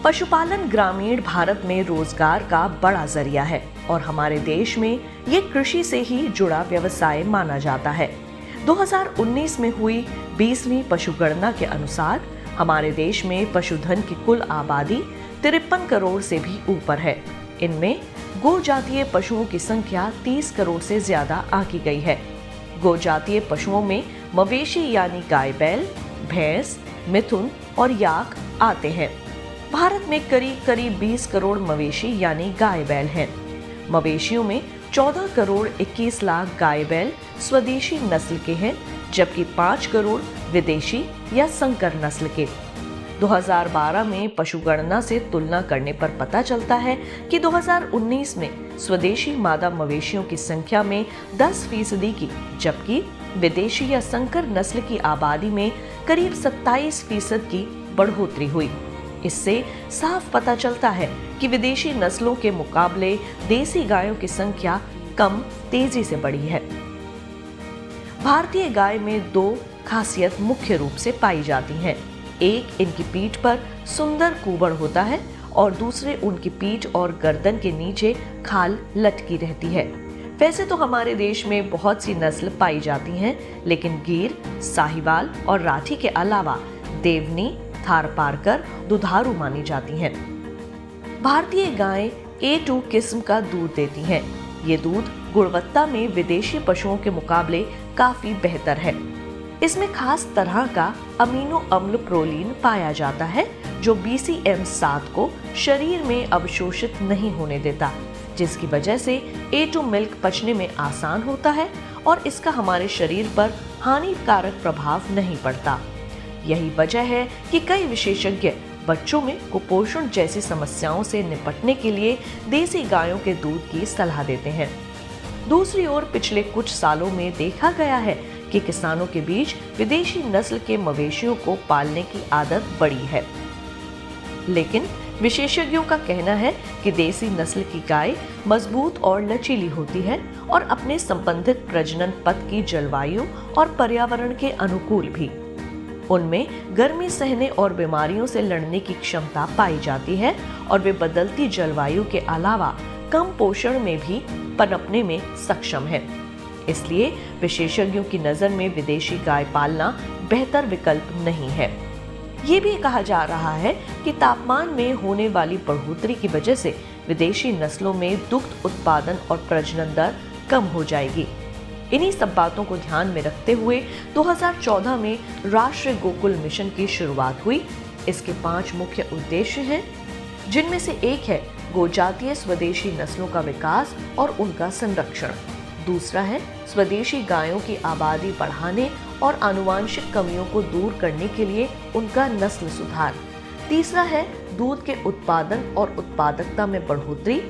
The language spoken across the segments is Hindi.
पशुपालन ग्रामीण भारत में रोजगार का बड़ा जरिया है और हमारे देश में ये कृषि से ही जुड़ा व्यवसाय माना जाता है। 2019 में हुई 20वीं पशुगणना के अनुसार हमारे देश में पशुधन की कुल आबादी 53 करोड़ से भी ऊपर है। इनमें गो जातीय पशुओं की संख्या 30 करोड़ से ज्यादा आंकी गई है। गो जातीय पशुओं में मवेशी यानी गाय बैल, भैंस, मिथुन और याक आते हैं। भारत में करीब 20 करोड़ मवेशी यानी गाय बैल हैं। मवेशियों में 14 करोड़ 21 लाख गाय बैल स्वदेशी नस्ल के हैं, जबकि 5 करोड़ विदेशी या संकर नस्ल के। 2012 में पशुगणना से तुलना करने पर पता चलता है कि 2019 में स्वदेशी मादा मवेशियों की संख्या में 10% की, जबकि विदेशी या संकर नस्ल की आबादी में करीब 27% की बढ़ोतरी हुई। इससे साफ पता चलता है कि विदेशी नस्लों के मुकाबले देसी गायों की संख्या कम तेजी से बढ़ी है। भारतीय गाय में 2 खासियत मुख्य रूप से पाई जाती हैं। एक, इनकी पीठ पर सुंदर कुबड़ होता है और दूसरे, उनकी पीठ और गर्दन के नीचे खाल लटकी रहती है। वैसे तो हमारे देश में बहुत सी नस्ल पाई जाती हैं, लेकिन गिर, साहिवाल और राठी के अलावा देवनी, थारपारकर दुधारू मानी जाती हैं। भारतीय गायें A2 किस्म का दूध देती हैं। ये दूध गुणवत्ता में विदेशी पशुओं के मुकाबले काफी बेहतर है। इसमें खास तरह का अमीनो अम्ल प्रोलीन पाया जाता है जो BCM7 को शरीर में अवशोषित नहीं होने देता, जिसकी वजह से A2 मिल्क पचने में आसान होता है और इसका हमारे शरीर पर हानिकारक प्रभाव नहीं पड़ता। यही वजह है कि कई विशेषज्ञ बच्चों में कुपोषण जैसी समस्याओं से निपटने के लिए देसी गायों के दूध की सलाह देते हैं। दूसरी ओर पिछले कुछ सालों में देखा गया है कि किसानों के बीच विदेशी नस्ल के मवेशियों को पालने की आदत बढ़ी है, लेकिन विशेषज्ञों का कहना है कि देसी नस्ल की गाय मजबूत और लचीली होती है और अपने संबंधित प्रजनन पथ की जलवायु और पर्यावरण के अनुकूल भी। उनमें गर्मी सहने और बीमारियों से लड़ने की क्षमता पाई जाती है और वे बदलती जलवायु के अलावा कम पोषण में भी पनपने में सक्षम है। इसलिए विशेषज्ञों की नजर में विदेशी गाय पालना बेहतर विकल्प नहीं है। ये भी कहा जा रहा है कि तापमान में होने वाली बढ़ोतरी की वजह से विदेशी नस्लों में दुग्ध उत्पादन और प्रजनन दर कम हो जाएगी। इन्हीं सब बातों को ध्यान में रखते हुए 2014 में राष्ट्रीय गोकुल मिशन की शुरुआत हुई। इसके 5 मुख्य उद्देश्य हैं, जिनमें से एक है गोजातीय स्वदेशी नस्लों का विकास और उनका संरक्षण। दूसरा है स्वदेशी गायों की आबादी बढ़ाने और आनुवांशिक कमियों को दूर करने के लिए उनका नस्ल सुधार। तीसरा है दूध के उत्पादन और उत्पादकता में बढ़ोतरी।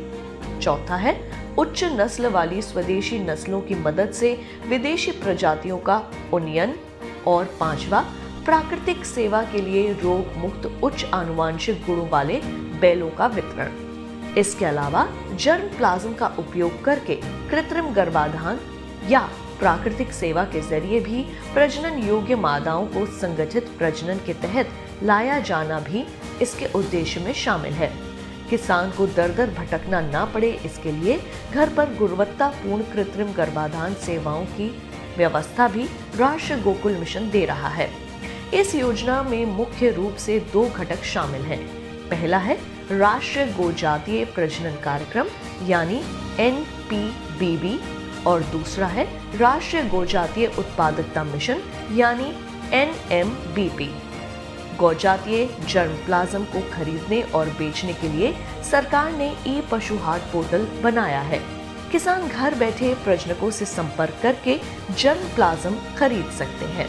चौथा है उच्च नस्ल वाली स्वदेशी नस्लों की मदद से विदेशी प्रजातियों का उन्नयन। और 5वां, प्राकृतिक सेवा के लिए रोग मुक्त उच्च आनुवांशिक गुणों वाले बैलों का वितरण। इसके अलावा जर्मप्लाज्म का उपयोग करके कृत्रिम गर्भाधान या प्राकृतिक सेवा के जरिए भी प्रजनन योग्य मादाओं को संगठित प्रजनन के तहत लाया जाना भी इसके उद्देश्य में शामिल है। किसान को दर दर भटकना ना पड़े, इसके लिए घर पर गुणवत्तापूर्ण कृत्रिम गर्भाधान सेवाओं की व्यवस्था भी राष्ट्रीय गोकुल मिशन दे रहा है। इस योजना में मुख्य रूप से 2 घटक शामिल हैं। पहला है राष्ट्रीय गोजातीय प्रजनन कार्यक्रम यानी NPBB और दूसरा है राष्ट्रीय गोजातीय उत्पादकता मिशन यानी NMBP। गौजातीय जर्मप्लाज्म को खरीदने और बेचने के लिए सरकार ने ई-पशु हाट पोर्टल बनाया है। किसान घर बैठे प्रजनकों से संपर्क करके जर्मप्लाज्म खरीद सकते हैं।